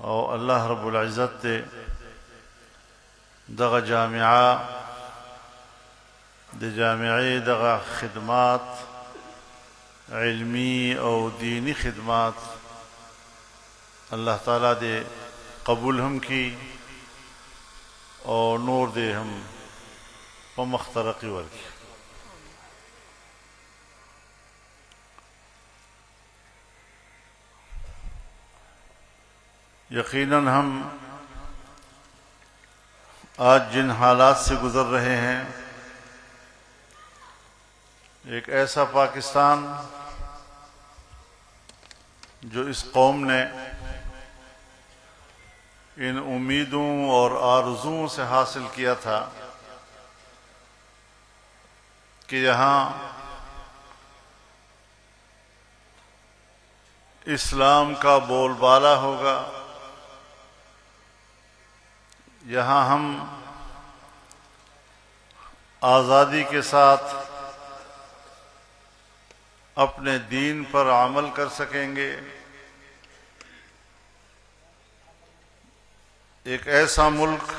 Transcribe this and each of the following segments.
او اللہ رب العزت تے دغه جامعہ د جامعې دغه خدمات علمی او دینی خدمات اللہ تعالیٰ دے قبول ہم کی اور نور دے ہم پمخ ترقی ورکی. یقیناً ہم آج جن حالات سے گزر رہے ہیں، ایک ایسا پاکستان جو اس قوم نے ان امیدوں اور آرزوؤں سے حاصل کیا تھا کہ یہاں اسلام کا بول بالا ہوگا، یہاں ہم آزادی کے ساتھ اپنے دین پر عمل کر سکیں گے، ایک ایسا ملک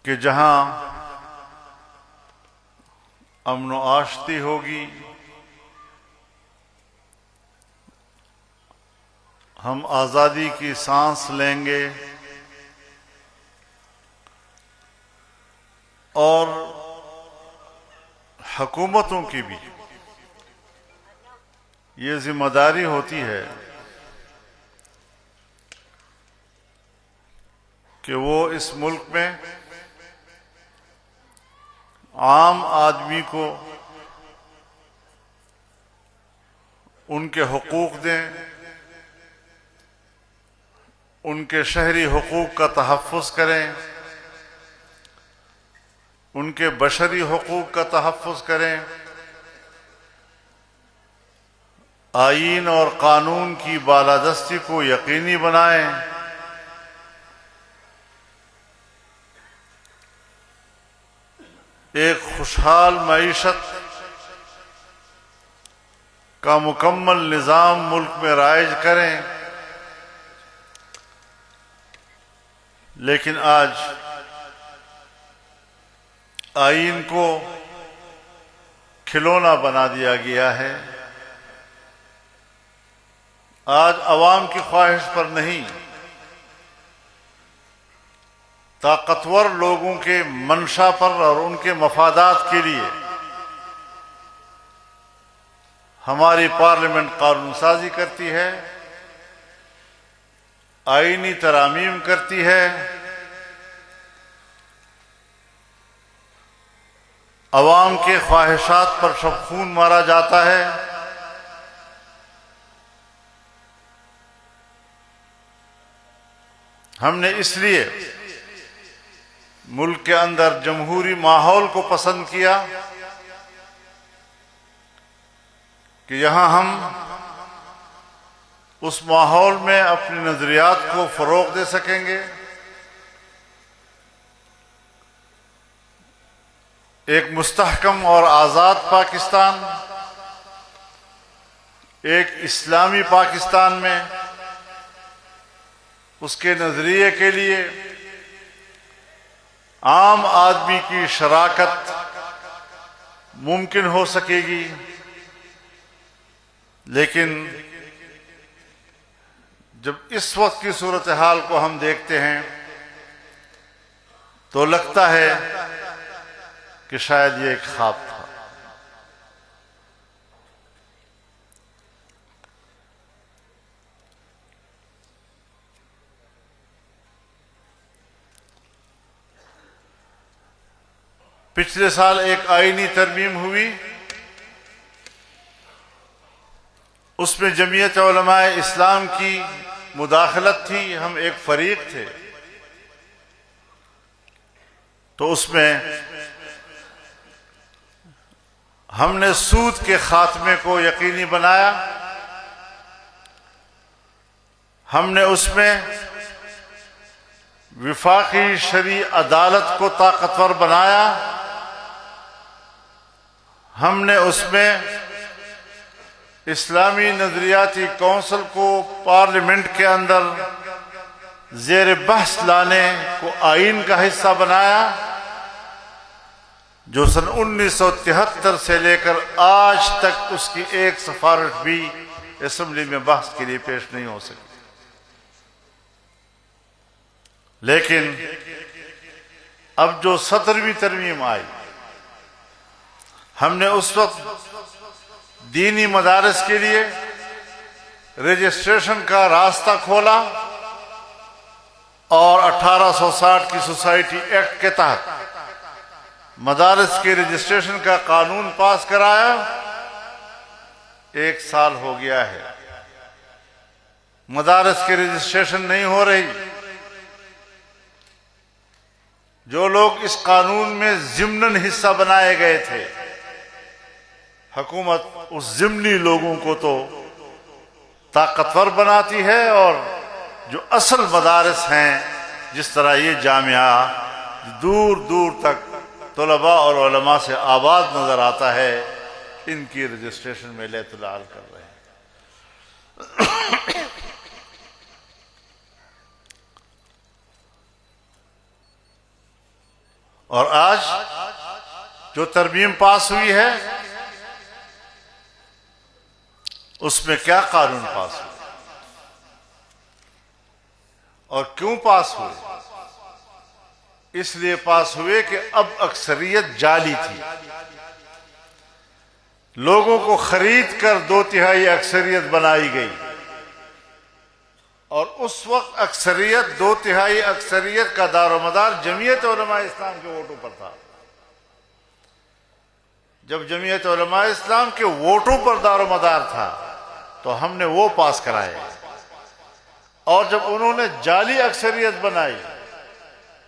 کہ جہاں امن و آشتی ہوگی، ہم آزادی کی سانس لیں گے اور حکومتوں کی بھی یہ ذمہ داری ہوتی ہے کہ وہ اس ملک میں عام آدمی کو ان کے حقوق دیں، ان کے شہری حقوق کا تحفظ کریں، ان کے بشری حقوق کا تحفظ کریں، آئین اور قانون کی بالادستی کو یقینی بنائیں، ایک خوشحال معیشت کا مکمل نظام ملک میں رائج کریں. لیکن آج آئین کو کھلونا بنا دیا گیا ہے. آج عوام کی خواہش پر نہیں، طاقتور لوگوں کے منشا پر اور ان کے مفادات کے لیے ہماری پارلیمنٹ قانون سازی کرتی ہے، آئینی ترامیم کرتی ہے، عوام کے خواہشات پر شب خون مارا جاتا ہے. ہم نے اس لیے ملک کے اندر جمہوری ماحول کو پسند کیا کہ یہاں ہم اس ماحول میں اپنے نظریات کو فروغ دے سکیں گے، ایک مستحکم اور آزاد پاکستان، ایک اسلامی پاکستان میں اس کے نظریے کے لیے عام آدمی کی شراکت ممکن ہو سکے گی. لیکن جب اس وقت کی صورتحال کو ہم دیکھتے ہیں تو لگتا ہے کہ شاید یہ ایک خواب تھا. پچھلے سال ایک آئینی ترمیم ہوئی، اس میں جمعیت علماء اسلام کی مداخلت تھی، ہم ایک فریق تھے. تو اس میں ہم نے سود کے خاتمے کو یقینی بنایا، ہم نے اس میں وفاقی شرعی عدالت کو طاقتور بنایا، ہم نے اس میں اسلامی نظریاتی کونسل کو پارلیمنٹ کے اندر زیر بحث لانے کو آئین کا حصہ بنایا، جو سن 1973 سے لے کر آج تک اس کی ایک سفارش بھی اسمبلی میں بحث کے لیے پیش نہیں ہو سکی۔ لیکن اب جو 17ویں ترمیم آئی، ہم نے اس وقت دینی مدارس کے لیے رجسٹریشن کا راستہ کھولا اور 1860 کی سوسائٹی ایکٹ کے تحت مدارس کے رجسٹریشن کا قانون پاس کرایا۔ 1 سال ہو گیا ہے، مدارس کی رجسٹریشن نہیں ہو رہی۔ جو لوگ اس قانون میں ضمناً حصہ بنائے گئے تھے، حکومت اس ضمنی لوگوں کو تو طاقتور بناتی ہے، اور جو اصل مدارس ہیں جس طرح یہ جامعہ دور دور تک طلباء اور علماء سے آباد نظر آتا ہے، ان کی رجسٹریشن میں لیت العال کر رہے ہیں۔ اور آج جو ترمیم پاس ہوئی ہے، اس میں کیا قانون پاس ہوئے اور کیوں پاس ہوئے؟ اس لیے پاس ہوئے کہ اب اکثریت جعلی تھی، لوگوں کو خرید کر 2/3 اکثریت بنائی گئی، اور اس وقت اکثریت 2/3 اکثریت کا دار و مدار جمعیت علماء اسلام کے ووٹوں پر تھا۔ جب جمعیت علماء اسلام کے ووٹوں پر دار و مدار تھا تو ہم نے وہ پاس کرائے، اور جب انہوں نے جعلی اکثریت بنائی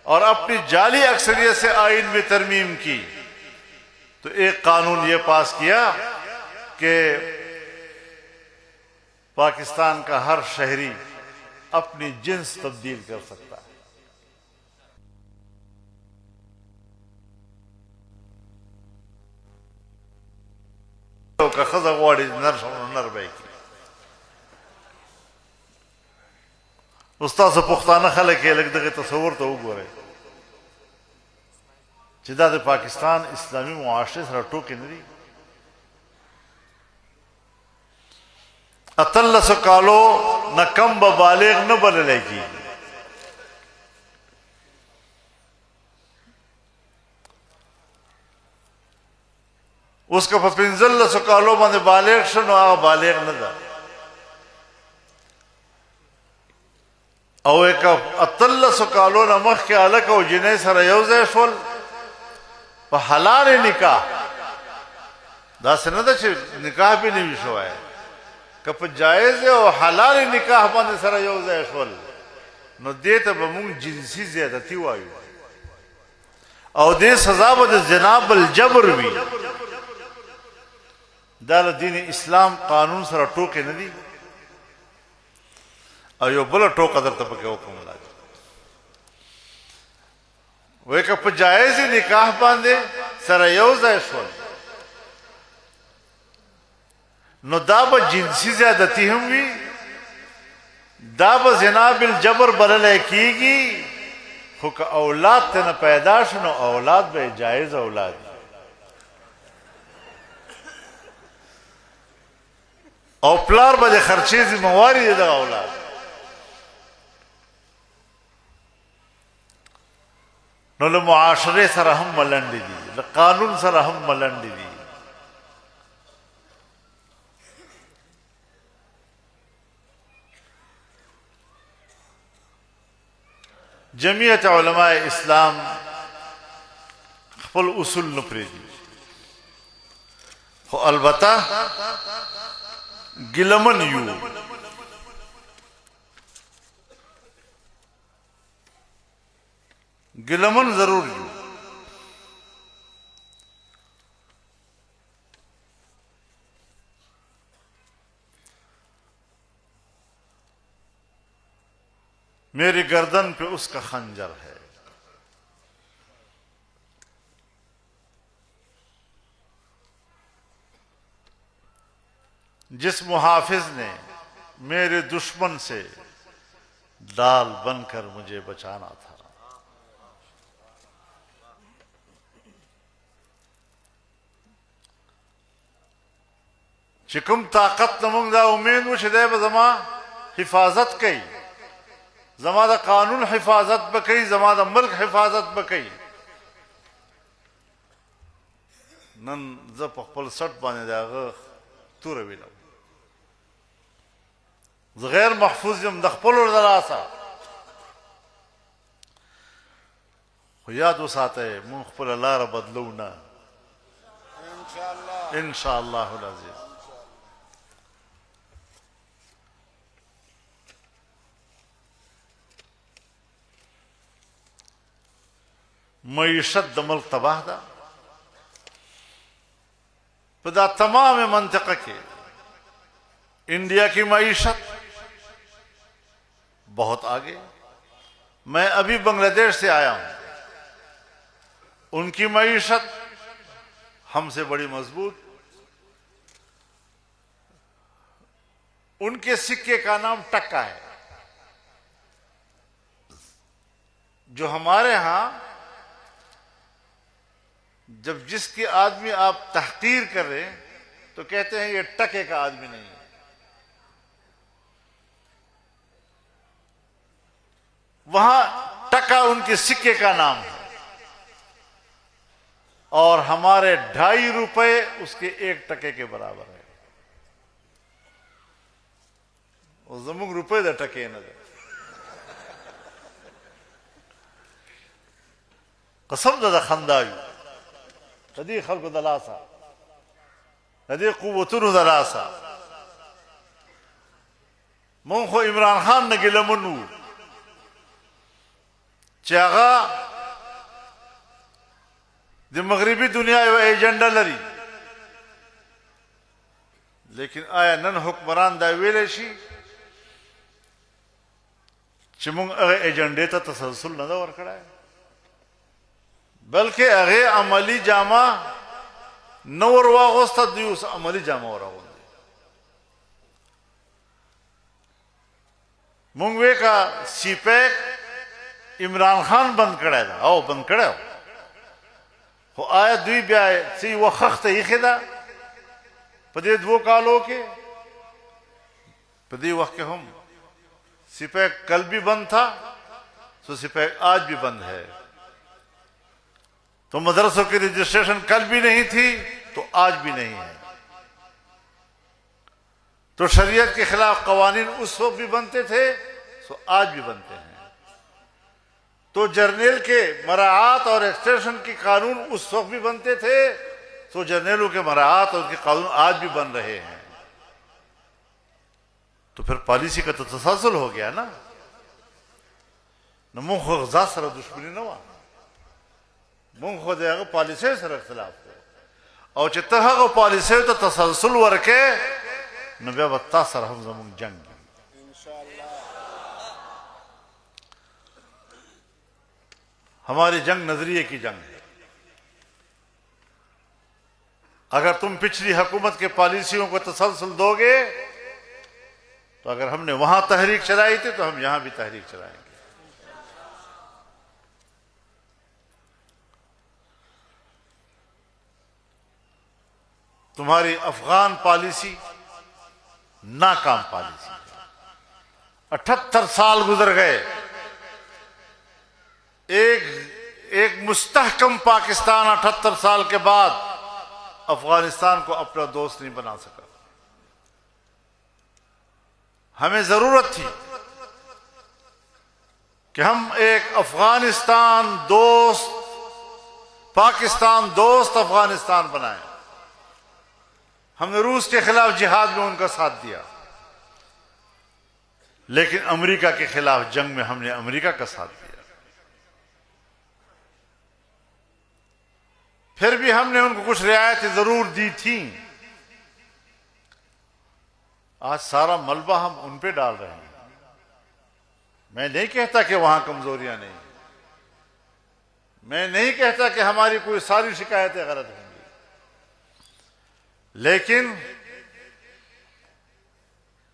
اور اپنی جعلی اکثریت سے آئین میں ترمیم کی، تو ایک قانون یہ پاس کیا کہ پاکستان کا ہر شہری اپنی جنس تبدیل کر سکتا ہے۔ خزه غواړي نر به کی استاد پښتانه خلک یې لږ دغه تصور ته وګورئ چې دا د پاکستان اسلامي معاشرې سره ټوکې نه دي۔ 18 کالو نه کم به بالغ نه بللی کېږي۔ اس کا په 15 کالو باندې بالغ شو نو هغه بالغ نه ده، او ایک 18 کالو نه مخکې هلک او جنۍ سره یو ځای شول په حلال نکاح، داسې نه ده چې نکاح به نه وي شوی، که په جایز او حلال نکاح باندې سره یو ځای شول نو دې ته به موږ جنسي زیادتي وایو، او دې سزا به د زنا بالجبر وي۔ دا له دین اسلام قانون سره ټوکې نه دي، او یو بله ټوکه درته پکې وکړم لاجه، وایي که په جایز نکاح باندې سره یو ځای شول نو دا به جنسی زیادتی هم وي، دا به زنا بالجبر بللی کیږي، خو که اولاد ته نه پیدا شو نو اولاد به جایز اولاد وي، او پلار به د خرچې ذمہواری دی دغه اولاد۔ نو له معاشرې سره هم ملنډې دي، له قانون سره هم ملنډې دي۔ جمعیت علماء اسلام خپل اصول نه پرېږدي، خو البته ګیلمن یو، ګیلمن ضرور یو۔ میری گردن پہ اس کا خنجر ہے، جس محافظ نے میرے دشمن سے ڈال بن کر مجھے بچانا تھا. چې کوم طاقت نه موږ دا امید و چې دی به زما حفاظت کوي، زما د قانون حفاظت به کوي، زما د ملک حفاظت به کوي. نن زه په خپل سټ باندې د هغه توره وینم. زه غیر محفوظ یم د خپلو د لاسه. خو یاد وساتئ مونږ خپله لاره بدلو نه، انشاءالله العزیز. معیشت د ملک تباہ ده. په دا تمام منطقه کې انڈیا کی معیشت بہت آگے. میں ابھی بنگلہ دیش سے آیا ہوں، ان کی معیشت ہم سے بڑی مضبوط. ان کے سکے کا نام ٹکا ہے. جو ہمارے ہاں جب جس کی آدمی آپ تحقیر کر رہے ہیں تو کہتے ہیں یہ ٹکے کا آدمی نہیں ہے. وہاں ٹکا ان کے سکے کا نام ہے، اور ہمارے 2.5 روپے اس کے 1 ٹکے کے برابر ہے. وہ زموږ روپے د ټکې نه ده. قسم ده د خندا وي د دې خلکو د لاسه، د دې قوتونو د لاسه. مونږ خو عمران خان نه ګیلمن وو چې هغه د مغربي دنیا یو ایجنډا لري. لیکن آیا نن حکمران دا ویلی شي چې مونږ هغه ایجنډې ته تسلسل نه ده ورکړی، بلکې هغې عملي جامه نه ور واغوسته، دوی اوس عملي جامه ور اغوندي. مونږ وی که سی پیک عمران خان بند کړی ده، او بند کړی و، خو آیا دوی بیا څه یوه خښته ایښې ده په دې 2 کالو کې؟ په دې وخت کې هم سی پیک کل بھی بند تھا، تو سی پیک آج بھی بند ہے. تو مدرسوں کی رجسٹریشن کل بھی نہیں تھی تو آج بھی نہیں ہے. تو شریعت کے خلاف قوانین اس وقت بھی بنتے تھے تو آج بھی بنتے ہیں. تو جرنیل کے مراعات اور ایکسٹینشن کی قانون اس وقت بھی بنتے تھے تو جرنیلوں کے مراعات اور کے قانون آج بھی بن رہے ہیں. تو پھر پالیسی کا تو تسلسل ہو گیا نا. نو مونږ خو غذا سره دشمني نه وه، مونږ خو د هغه پالیسۍ سره اختلاف دی. او چې ته هغه پالیسۍ ته تسلسل ورکې نو بیا به تا سره هم زمونږ جنګ وي. ہماری جنگ نظریے کی جنگ ہے. اگر تم پچھلی حکومت کے پالیسیوں کو تسلسل دو گے تو اگر ہم نے وہاں تحریک چلائی تھی تو ہم یہاں بھی تحریک چلائیں گے. تمہاری افغان پالیسی ناکام پالیسی. 78 سال گزر گئے. ایک مستحکم پاکستان 78 سال کے بعد افغانستان کو اپنا دوست نہیں بنا سکا. ہمیں ضرورت تھی کہ ہم ایک افغانستان دوست، پاکستان دوست افغانستان بنائیں. ہم نے روس کے خلاف جہاد میں ان کا ساتھ دیا، لیکن امریکہ کے خلاف جنگ میں ہم نے امریکہ کا ساتھ دیا. پھر بھی ہم نے ان کو کچھ رعایتیں ضرور دی تھیں. آج سارا ملبہ ہم ان پہ ڈال رہے ہیں. میں نہیں کہتا کہ وہاں کمزوریاں نہیں، میں نہیں کہتا کہ ہماری کوئی ساری شکایتیں غلط ہوں گی، لیکن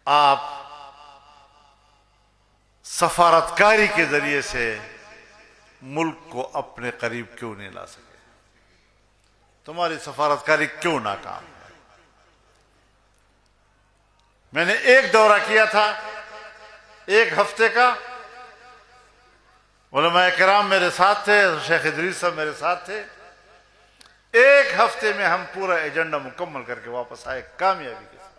آپ سفارتکاری کے ذریعے سے ملک کو اپنے قریب کیوں نہیں لا سکے؟ تمہاری سفارتکاری کیوں ناکام ہے؟ میں نے ایک دورہ کیا تھا 1 ہفتے کا، علماء کرام میرے ساتھ تھے، شیخ ادریس صاحب میرے ساتھ تھے. 1 ہفتے میں ہم پورا ایجنڈا مکمل کر کے واپس آئے کامیابی کے ساتھ.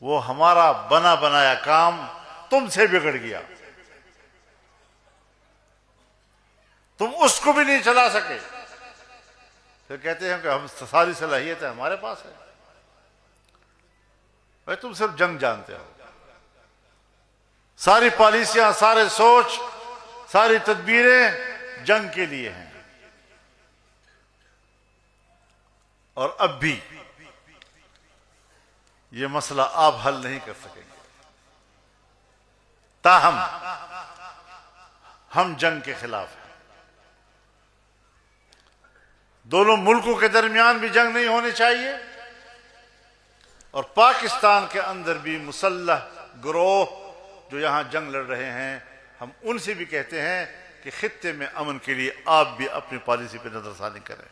وہ ہمارا بنا بنایا کام تم سے بگڑ گیا، تم اس کو بھی نہیں چلا سکے. پھر کہتے ہیں کہ ہم ساری صلاحیتیں ہمارے پاس ہے. بھائی تم صرف جنگ جانتے ہو، ساری پالیسیاں، سارے سوچ، ساری تدبیریں جنگ کے لیے ہیں. اور اب بھی یہ مسئلہ آپ حل نہیں کر سکیں گے. تاہم ہم جنگ کے خلاف ہیں. دونوں ملکوں کے درمیان بھی جنگ نہیں ہونی چاہیے، اور پاکستان کے اندر بھی مسلح گروہ جو یہاں جنگ لڑ رہے ہیں، ہم ان سے بھی کہتے ہیں کہ خطے میں امن کے لیے آپ بھی اپنی پالیسی پہ نظر ثانی کریں.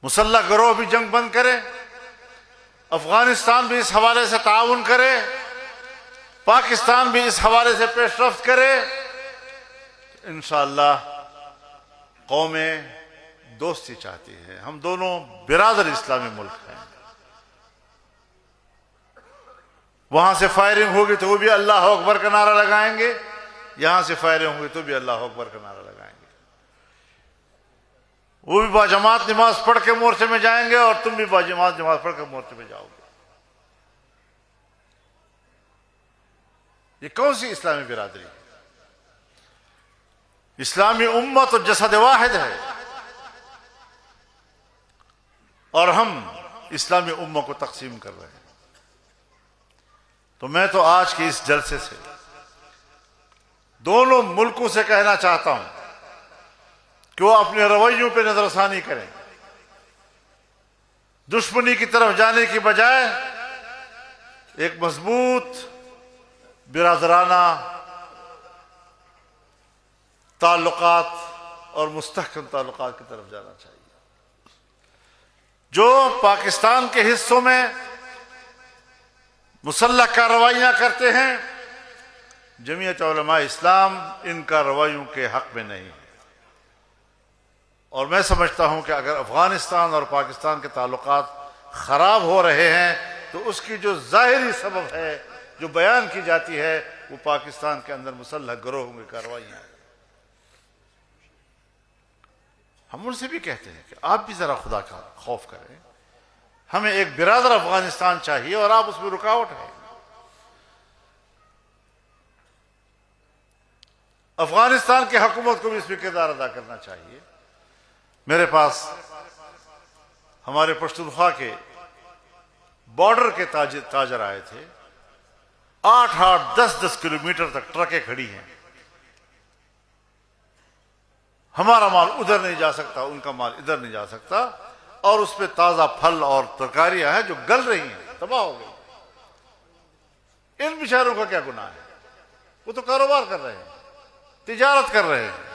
مسلح گروہ بھی جنگ بند کرے، افغانستان بھی اس حوالے سے تعاون کرے، پاکستان بھی اس حوالے سے پیش رفت کرے. انشاءاللہ قومیں دوستی چاہتی ہیں. ہم دونوں برادر اسلامی ملک ہیں. وہاں سے فائرنگ ہوگی تو وہ بھی اللہ اکبر کا نعرہ لگائیں گے، یہاں سے فائرنگ ہوگی تو بھی اللہ اکبر کا نعرہ لگائیں گے. وہ بھی باجماعت نماز پڑھ کے مورچے میں جائیں گے اور تم بھی باجماعت نماز پڑھ کے مورچے میں جاؤ گے. یہ کون سی اسلامی برادری ہے؟ اسلامی امت اور جسد واحد ہے، اور ہم اسلامی امت کو تقسیم کر رہے ہیں. تو میں تو آج کے اس جلسے سے دونوں ملکوں سے کہنا چاہتا ہوں کہ وہ اپنے رویوں پہ نظر ثانی کریں. دشمنی کی طرف جانے کی بجائے ایک مضبوط برادرانہ تعلقات اور مستحکم تعلقات کی طرف جانا چاہیے. جو پاکستان کے حصوں میں مسلح کارروائیاں کرتے ہیں، جمعیت علماء اسلام ان کارروائیوں کے حق میں نہیں ہے. اور میں سمجھتا ہوں کہ اگر افغانستان اور پاکستان کے تعلقات خراب ہو رہے ہیں تو اس کی جو ظاہری سبب ہے، جو بیان کی جاتی ہے، وہ پاکستان کے اندر مسلح گروہوں کی کارروائیاں ہیں. ہم ان سے بھی کہتے ہیں کہ آپ بھی ذرا خدا کا خوف کریں. ہمیں ایک برادر افغانستان چاہیے اور آپ اس میں رکاوٹ ہیں. افغانستان کی حکومت کو بھی اس میں کردار ادا کرنا چاہیے. میرے پاس ہمارے پشتونخوا کے بارڈر کے تاجر آئے تھے. 8-8 10-10 کلومیٹر تک ٹرکیں کھڑی ہیں. ہمارا مال ادھر نہیں جا سکتا، ان کا مال ادھر نہیں جا سکتا، اور اس پہ تازہ پھل اور ترکاریاں ہیں جو گل رہی ہیں، تباہ ہو گئی. ان بیچاروں کا کیا گناہ ہے؟ وہ تو کاروبار کر رہے ہیں، تجارت کر رہے ہیں.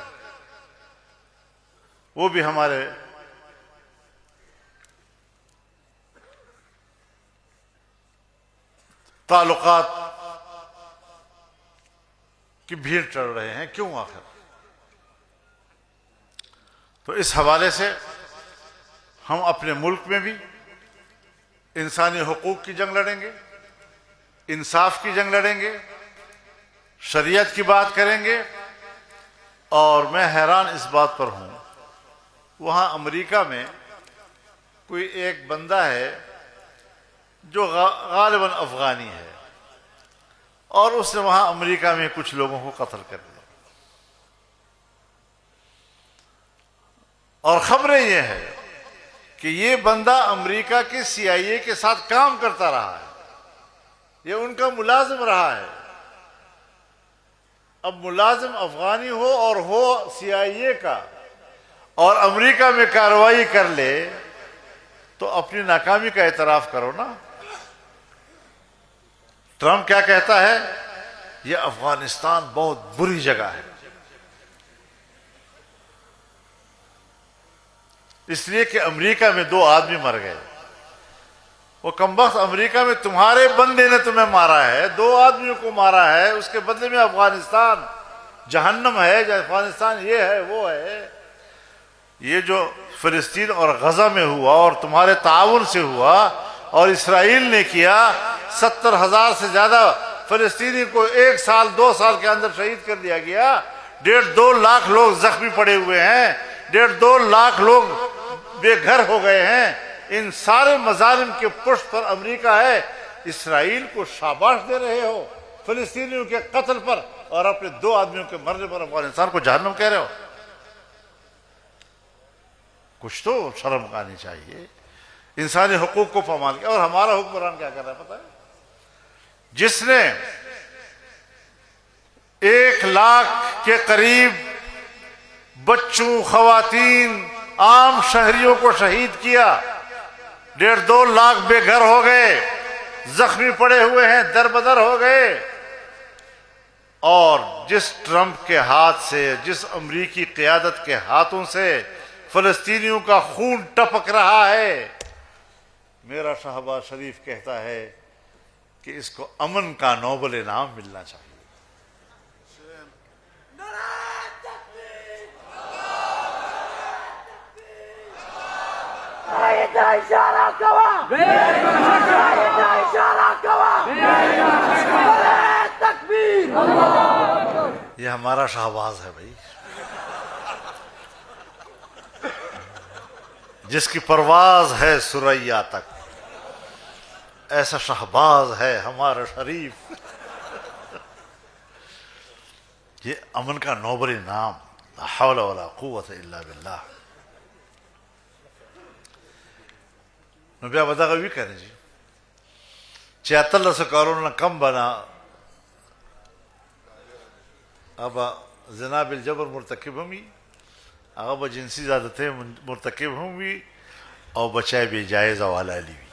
وہ بھی ہمارے تعلقات کی بھیڑ چڑھ رہے ہیں. کیوں آخر؟ تو اس حوالے سے ہم اپنے ملک میں بھی انسانی حقوق کی جنگ لڑیں گے، انصاف کی جنگ لڑیں گے، شریعت کی بات کریں گے. اور میں حیران اس بات پر ہوں، وہاں امریکہ میں کوئی ایک بندہ ہے جو غالباً افغانی ہے، اور اس نے وہاں امریکہ میں کچھ لوگوں کو قتل کر دیا. اور خبریں یہ ہے کہ یہ بندہ امریکہ کے سی آئی اے کے ساتھ کام کرتا رہا ہے، یہ ان کا ملازم رہا ہے. اب ملازم افغانی ہو اور ہو سی آئی اے کا، اور امریکہ میں کارروائی کر لے، تو اپنی ناکامی کا اعتراف کرو نا. ٹرمپ کیا کہتا ہے؟ یہ افغانستان بہت بری جگہ ہے، اس لیے کہ امریکہ میں 2 آدمی مر گئے. وہ کمبخت، امریکہ میں تمہارے بندے نے تمہیں مارا ہے، 2 آدمیوں کو مارا ہے، اس کے بدلے میں افغانستان جہنم ہے، افغانستان یہ ہے وہ ہے. یہ جو فلسطین اور غزہ میں ہوا اور تمہارے تعاون سے ہوا اور اسرائیل نے کیا، 70,000 سے زیادہ فلسطینی کو 1 سال 2 سال کے اندر شہید کر دیا گیا. 1.5-2 لاکھ لوگ زخمی پڑے ہوئے ہیں، 1.5-2 لاکھ لوگ بے گھر ہو گئے ہیں. ان سارے مظالم کے پشت پر امریکہ ہے. اسرائیل کو شاباش دے رہے ہو فلسطینیوں کے قتل پر، اور اپنے 2 آدمیوں کے مرنے پر افغانستان کو جہنم کہہ رہے ہو. کچھ تو شرم آنی چاہیے. انسانی حقوق کو پامان کیا. اور ہمارا حکمران کیا کر رہا ہے پتہ ہے؟ جس نے 1 لاکھ کے قریب بچوں، خواتین، عام شہریوں کو شہید کیا، 1.5-2 لاکھ بے گھر ہو گئے، زخمی پڑے ہوئے ہیں، دربدر ہو گئے. اور جس ٹرمپ کے ہاتھ سے، جس امریکی قیادت کے ہاتھوں سے فلسطینیوں کا خون ٹپک رہا ہے، میرا شہباز شریف کہتا ہے کہ اس کو امن کا نوبل انعام ملنا چاہیے. یہ ہمارا شہباز ہے بھائی، جس کی پرواز ہے ثریا تک. ایسا شہباز ہے ہمارا شریف. یہ امن کا نوبل انعام. لا حول ولا قوت الا باللہ. نو بیا بدغه وی کنه جی چې 1800 کارونه کم بنا ابا زنا بالجبر مرتکب هم وي، هغه به جنسي زیادتۍ مرتکب هم وي، او بچای بې جایز او حلالي وي.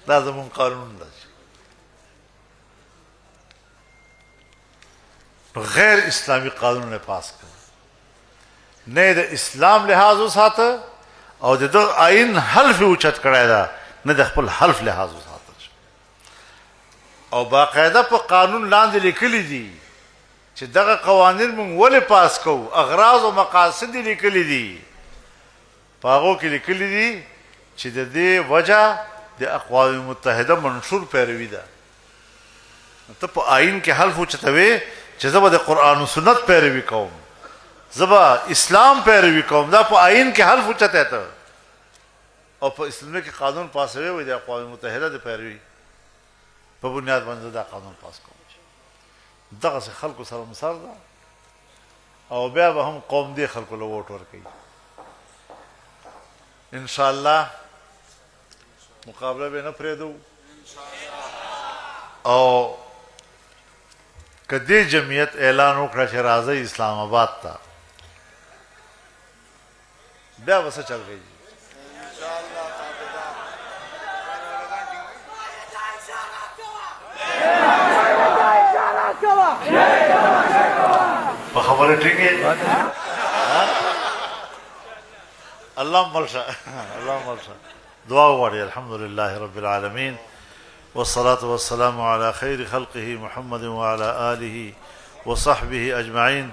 دا زمون قانون ده. غیر اسلامی قانون نے پاس کړ، نه د اسلام لحاظ وساته او د دغه آئین حلف اوچت کړی ده، نه د خپل حلف لحاظ وساته. او باقاعده په قانون لاندې لیکلي دي چې دغه قوانین موږ ولې پاس کوو، اغراض او مقاصد یې لیکلي دي. په هغو کې لیکلي دي چې د دې وجه د اقوام متحده منشور پیروي ده. ته په آئین کې حلف اوچتوې چې زه به د قرآن و سنت پیروي کوم، زه به اسلام پیروي کوم. دا په آئین کې حلف اوچتی ته، او په اسلامي کې قانون پاسوي وي د اقوام متحده د پیروي په بنیاد باندې دا قانون پاس کوم. دغسې خلکو سره مسر ده، او بیا به هم قوم دې خلکو له ووټ ورکوي. انشاءالله مقابله به نه پرېږدو. او که دې جمعیت اعلان وکړه چې راځئ اسلام آباد ته، بیا به څه چل کوي. په خبره ټینګ یې اللهم مرشا اللهم مرشا. دعا وغواړئ. الحمدلله رب العالمین والصلاة والسلام على خير خلقه محمد وعلى آله وصحبه أجمعين.